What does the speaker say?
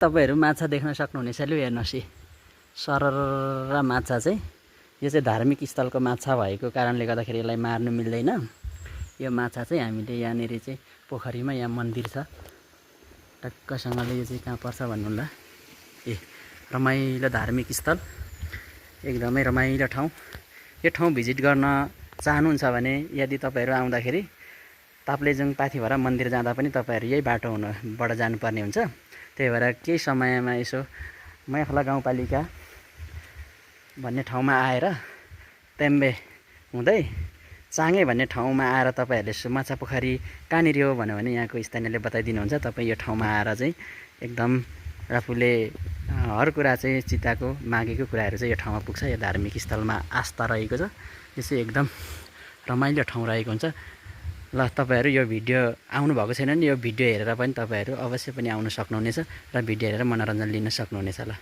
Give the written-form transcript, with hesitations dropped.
तपाईहरु माछा देख्न सक्नुहुनेछ लु हेर्नुस् सरर माछा चाहिँ यो चाहिँ धार्मिक स्थलको माछा भएको कारणले गर्दाखेरि यसलाई मार्नु मिल्दैन। यो माछा चाहिँ हामीले यहाँनेर चाहिँ पोखरीमा यहाँ मन्दिर छ टक्कसँगले यो चाहिँ कहाँ पर्छ भन्नुला ए रमाइलो धार्मिक स्थल एकदमै रमाइलो ठाउँ। यो ठाउँ भिजिट गर्न चाहनुहुन्छ भने यदि तपाईहरु आउँदाखेरि ताप्लेजुङ पाथिभरा मन्दिर जाँदा पनि तपाईहरु यही बाटो हुनबाट जानुपर्ने हुन्छ। त्यही भएर केही समयमा यसो मैखला गाउँपालिका भन्ने ठाउँमा आएर तेम्बे हुँदै चाङे भन्ने ठाउँमा आएर तपाईहरुले माछा पोखरी कहाँनिर हो भन्यो भने यहाँको स्थानीयले बताइदिनुहुन्छ। तपाई यो ठाउँमा आएर चाहिँ एकदम आफूले हर कुरा चाहिँ चिताको मागेको कुराहरू चाहिँ यो ठाउँमा पुग्छ। यो धार्मिक स्थलमा आस्था रहेको छ। यो चाहिँ एकदम रमाइलो ठाउँ रहेको हुन्छ। ल तपाईहरु यो भिडियो आउनु भएको छैन भने यो भिडियो हेरेर पनि तपाईहरु अवश्य पनि आउन सक्नुहुनेछ र भिडियो हेरेर मनोरञ्जन लिन सक्नुहुनेछ। ल